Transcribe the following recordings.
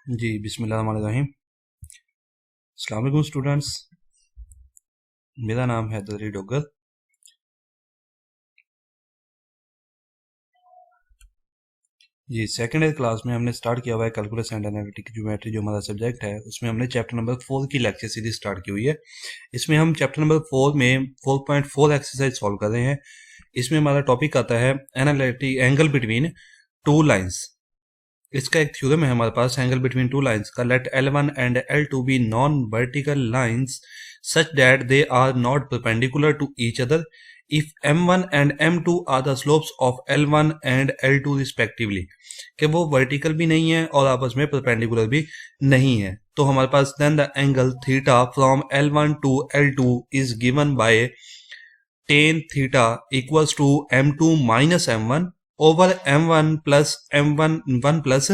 जी बिस्मिल्लाहिर्रहमानिर्रहीम। अस्सलाम वालेकुम स्टूडेंट्स, मेरा नाम है दरी डोगर। जी सेकेंड ईयर क्लास में हमने स्टार्ट किया हुआ है कैलकुलस एंड एनालिटिक ज्योमेट्री, जो हमारा सब्जेक्ट है। उसमें हमने चैप्टर नंबर 4 की लेक्चर सीरीज स्टार्ट की हुई है। इसमें हम चैप्टर नंबर 4 में 4.4 एक्सरसाइज सॉल्व कर रहे हैं। इसमें हमारा टॉपिक आता है analytic angle between two lines. इसका एक थ्योरम है हमारे पास, एंगल बिटवीन टू लाइन्स का। Let L1 and L2 be non vertical lines such that they are not perpendicular to each other if M1 and M2 are the slopes of L1 and L2 respectively। कि वो vertical भी नहीं है और आपस में perpendicular भी नहीं है। तो हमारे पास then the angle theta from L1 to L2 is given by tan theta equals to M2 minus M1 over M1 plus M1 plus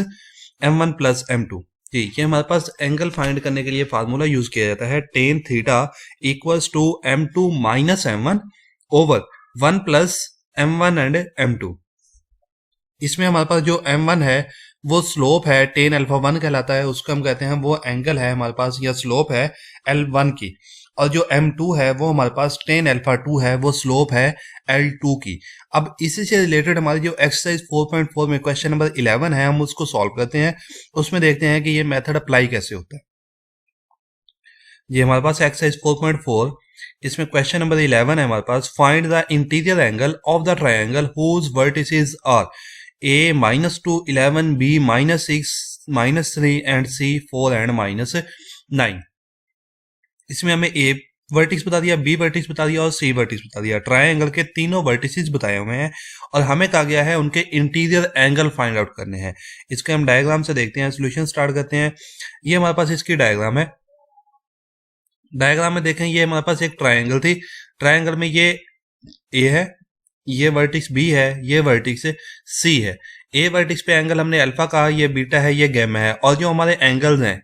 M1 plus M2। जी, ये हमारे पास एंगल फाइंड करने के लिए फार्मूला यूज किया जाता है, tan theta equals to M2 minus M1 over 1 plus M1 and M2। इसमें हमारे पास जो M1 है वो स्लोप है, टेन अल्फा 1 कहलाता है, उसको हम कहते हैं वो एंगल है हमारे पास, या स्लोप है L1 की। और जो M2 है वो हमारे पास टेन अल्फा 2 है, वो स्लोप है L2 की। अब इसी से रिलेटेड हमारी जो एक्सरसाइज 4.4 में क्वेश्चन नंबर 11 है, हम उसको सॉल्व करते हैं। उसमें देखते हैं कि ये मेथड अप्लाई कैसे होता है। ये हमारे पास एक्सरसाइज 4.4, इसमें क्वेश्चन नंबर 11 है हमारे पास। Find the interior angle of the triangle whose vertices are A -2 11 B -6 -3 and C 4 and -9। इसमें हमें A वर्टिक्स बता दिया, B वर्टिक्स बता दिया और C वर्टिक्स बता दिया। ट्राइंगल के तीनों वर्टिसेस बताए हुए हैं और हमें कहा गया है उनके इंटीरियर एंगल फाइंड आउट करने हैं। इसके हम डायग्राम से देखते हैं, सोल्यूशन स्टार्ट करते हैं। ये हमारे पास इसकी डायग्राम है। डायग्राम में देखें, ये हमारे पास एक ट्राइंगल थी। ट्राइंगल में ये A है, ये वर्टिक्स B है, ये वर्टिक्स C है। A वर्टिक्स पे एंगल हमने अल्फा कहा, ये बीटा है, ये गैमा है। और जो हमारे एंगल्स हैं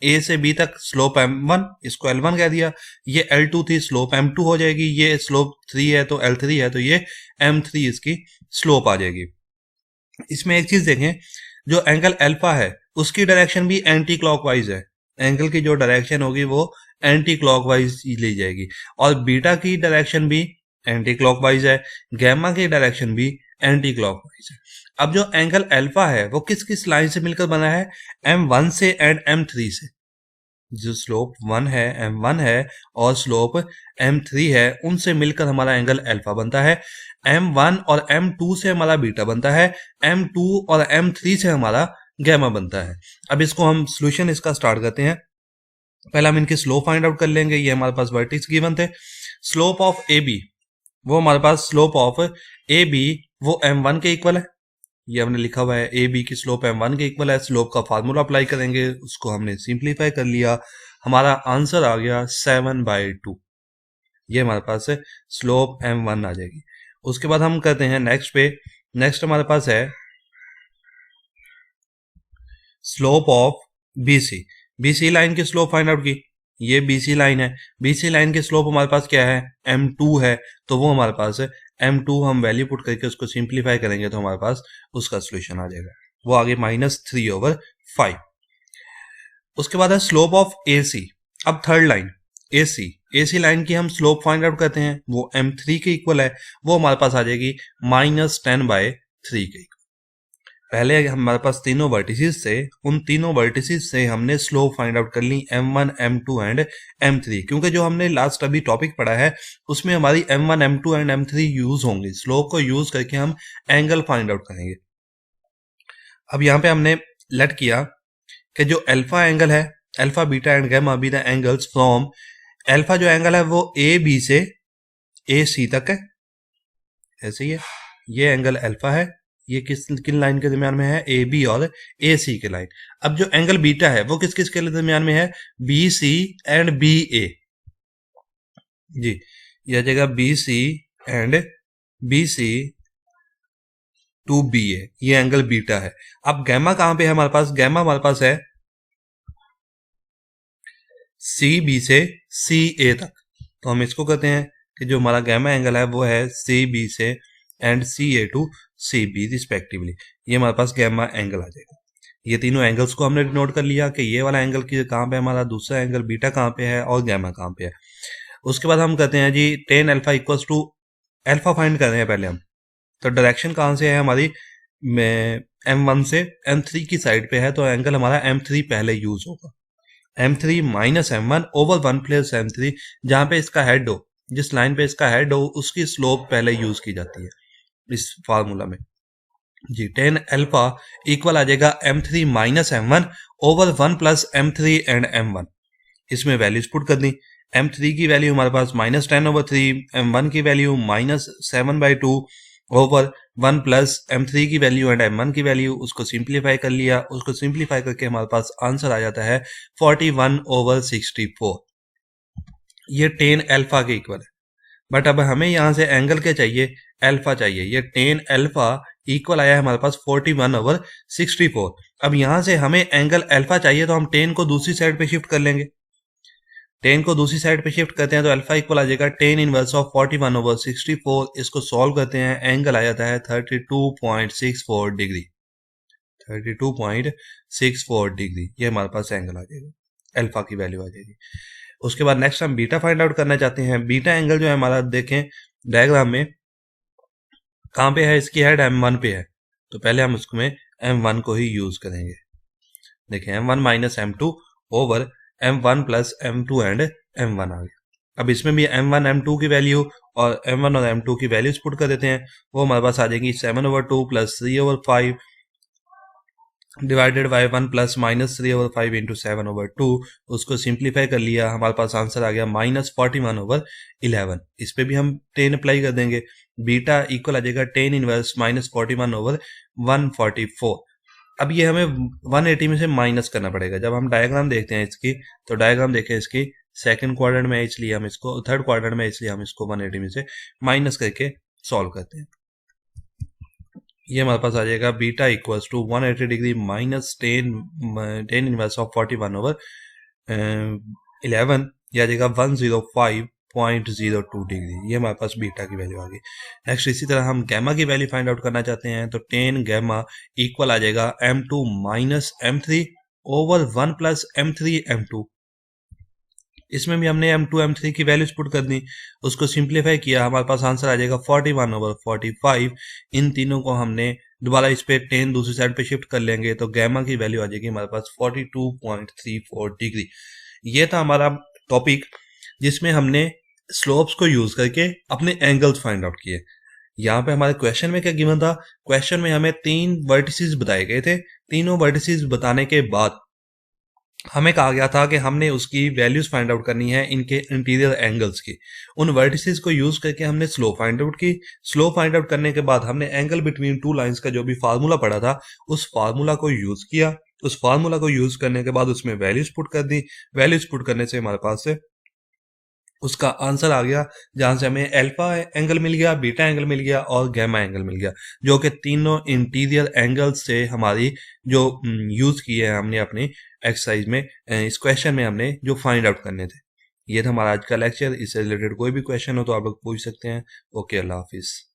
A से B तक, स्लोप M1, इसको L1 कह दिया। ये L2 थी, स्लोप M2 हो जाएगी। ये स्लोप 3 है तो L3 है, तो ये M3 इसकी स्लोप आ जाएगी। इसमें एक चीज देखें, जो एंगल अल्फा है उसकी डायरेक्शन भी एंटी क्लॉकवाइज है। एंगल की जो डायरेक्शन होगी वो एंटी क्लॉकवाइज ली जाएगी। और बीटा की डायरेक्शन भी एंटी क्लॉकवाइज है, गैमा की डायरेक्शन भी एंटी क्लॉकवाइज है। अब जो एंगल अल्फा है वो किस किस लाइन से मिलकर बना है? M1 से एंड M3 से। जो स्लोप 1 है, M1 है, और स्लोप M3 है, उनसे मिलकर हमारा एंगल अल्फा बनता है। M1 और M2 से हमारा बीटा बनता है। M2 और M3 से हमारा गैमा बनता है। अब इसको हम सोल्यूशन इसका स्टार्ट करते हैं। पहले हम इनके स्लोप फाइंड आउट कर लेंगे। ये हमारे पास वर्टिक्स गिवन थे। स्लोप ऑफ ए बी, वो हमारे पास स्लोप ऑफ ए बी वो M1 के इक्वल है। ये हमने लिखा हुआ है ए बी की स्लोप M1 के इक्वल है। स्लोप का फार्मूला अप्लाई करेंगे, उसको हमने सिंप्लीफाई कर लिया, हमारा आंसर आ गया 7/2। ये हमारे पास है स्लोप M1 आ जाएगी। उसके बाद हम करते हैं नेक्स्ट पे। नेक्स्ट हमारे पास है slope of BC। BC line की स्लोप फाइंड आउट की। ये BC लाइन है, BC लाइन की स्लोप हमारे पास क्या है? M2 है, तो वो हमारे पास है M2। हम वैल्यू पुट करके उसको सिंप्लीफाई करेंगे तो हमारे पास उसका सोल्यूशन आ जाएगा, वो आगे -3/5। उसके बाद है स्लोप ऑफ AC। अब थर्ड लाइन AC लाइन की हम स्लोप फाइंड आउट करते हैं, वो M3 के इक्वल है, वो हमारे पास आ जाएगी -10/3 के इक्वल। पहले हमारे पास तीनों वर्टिसेस थे, उन तीनों वर्टिसेस से हमने स्लोप फाइंड आउट कर ली, M1 M2 एंड M3। क्योंकि जो हमने लास्ट अभी टॉपिक पढ़ा है उसमें हमारी M1 M2 and M3 use होंगी। स्लोप को यूज करके हम एंगल फाइंड आउट करेंगे। अब यहाँ पे हमने लेट किया कि जो अल्फा एंगल है, alpha beta and gamma be the angles from, alpha जो एंगल है वो AB से AC तक है, ऐसे ही है। ये एंगल अल्फा है, ये किन लाइन के दरमियान में है? AB और AC के लाइन। अब जो एंगल बीटा है वो किस किस के दरमियान में है? BC and BA। जी, यह जगह BC and BC to BA, ये एंगल बीटा है। अब गैमा कहां पे है हमारे पास? गैमा हमारे पास है CB से CA तक। तो हम इसको कहते हैं कि जो हमारा गैमा एंगल है वो है CB से and CA to CB respectively. ये हमारे पास गैमा एंगल आ जाएगा। ये तीनों एंगल्स को हमने नोट कर लिया कि ये वाला एंगल की कहाँ पे हमारा, दूसरा एंगल बीटा कहाँ पे है और गैमा कहाँ पे है। उसके बाद हम कहते हैं जी tan alpha equals to alpha फाइंड कर रहे हैं पहले हम। तो डायरेक्शन कहाँ से है हमारी, M1 से M3 की साइड पे है, तो एंगल हमारा M3 पहले यूज होगा। M3 minus M1 over 1 plus M3, जहाँ पे इसका हेड हो, जिस लाइन पे इसका हेड हो उसकी स्लोप पहले यूज की जाती है इस फार्मूला में जी। टेन अल्फा इक्वल आ जाएगा M3 minus M1 over 1 plus M3 and M1। इसमें वैल्यूज पुट कर दी। M3 की वैल्यू हमारे पास -10/3, M1 की वैल्यू -7/2 ओवर 1 प्लस M3 की वैल्यू एंड M1 की वैल्यू, उसको सिंप्लीफाई कर लिया। उसको सिंप्लीफाई करके हमारे पास आंसर आ जाता है 41/64। ये टेन अल्फा के इक्वल है। बट अब हमें यहाँ से एंगल क्या चाहिए, अल्फा चाहिए। ये टेन अल्फा इक्वल आया है हमारे पास 41/64। अब यहाँ से हमें एंगल अल्फा चाहिए, तो हम टेन को दूसरी साइड पे शिफ्ट कर लेंगे। टेन को दूसरी साइड पे शिफ्ट करते हैं तो अल्फा इक्वल आ जाएगा टेन इनवर्स ऑफ 41/64। इसको सॉल्व करते हैं, एंगल आ जाता है 32.64 डिग्री। 32.64 डिग्री ये हमारे पास एंगल आ जाएगा, अल्फा की वैल्यू आ जाएगी। उसके बाद नेक्स्ट हम बीटा फाइंड आउट करना चाहते हैं। बीटा एंगल जो है हमारा, देखें डायग्राम में कहाँ पे है, इसकी हेड M1 पे है, तो पहले हम उसमें M1 को ही यूज करेंगे। देखें M1 minus M2 over M1 plus M2 and M1 आ गया। अब इसमें भी M1 M2 की वैल्यू और M1 और M2 की वैल्यूज पुट कर देते हैं। वो हमारे पास आ जाएगी 7/2 plus 3/5 divided by 1 plus -3/5 into 7/2। उसको सिंप्लीफाई कर लिया, हमारे पास आंसर आ गया -41/11। इस पे भी हम 10 अप्लाई कर देंगे। बीटा इक्वल आ जाएगा 10 इनवर्स -41/144। अब ये हमें 180 में से माइनस करना पड़ेगा। जब हम डायग्राम देखते हैं इसकी, तो डायग्राम देखें इसकी सेकंड क्वाड्रेंट में, इसलिए हम इसको थर्ड क्वाड्रेंट में, इसलिए हम इसको 180 में से माइनस करके सॉल्व करते हैं। ये हमारे पास आ जाएगा beta equals to 180 degree minus 10 inverse of 41/11, ये आ जाएगा 105.02 डिग्री। ये हमारे पास बीटा की वैल्यू आ गई। नेक्स्ट इसी तरह हम गैमा की वैल्यू फाइंड आउट करना चाहते हैं, तो 10 गैमा इक्वल आ जाएगा M2 minus M3 over 1 plus M3 M2। इसमें भी हमने M2 M3 की वैल्यूज पुट कर दी, उसको सिंप्लीफाई किया, हमारे पास आंसर आ जाएगा 41/45। इन तीनों को हमने दोबारा इस पे 10 दूसरी साइड पे शिफ्ट कर लेंगे, तो गैमा की वैल्यू आ जाएगी हमारे पास 42.34 डिग्री। ये था हमारा टॉपिक जिसमें हमने स्लोप्स को यूज करके अपने एंगल्स फाइंड आउट किए। यहाँ पे हमारे क्वेश्चन में क्या गिवन था, क्वेश्चन में हमें 3 वर्टिसेस बताए गए थे। तीनों वर्टिसेस बताने के बाद हमें कहा गया था कि हमने उसकी वैल्यूज फाइंड आउट करनी है इनके इंटीरियर एंगल्स की। उन वर्टिसेस को यूज करके हमने स्लोप फाइंड आउट की। स्लोप फाइंड आउट करने के बाद हमने एंगल बिटवीन टू लाइंस का जो भी फार्मूला पड़ा था, उस फार्मूला को यूज किया। उस फार्मूला को यूज करने के बाद उसमें वैल्यूज पुट कर दी। वैल्यूज पुट करने से हमारे पास से उसका आंसर आ गया, जहां से हमें अल्फा एंगल मिल गया, बीटा एंगल मिल गया और गैमा एंगल मिल गया, जो कि तीनों इंटीरियर एंगल्स से हमारी जो यूज किए हैं हमने अपनी एक्सरसाइज में, इस क्वेश्चन में हमने जो फाइंड आउट करने थे। ये था हमारा आज का लेक्चर। इससे रिलेटेड कोई भी क्वेश्चन हो तो आप लोग पूछ सकते हैं। ओके, अल्लाह हाफिज।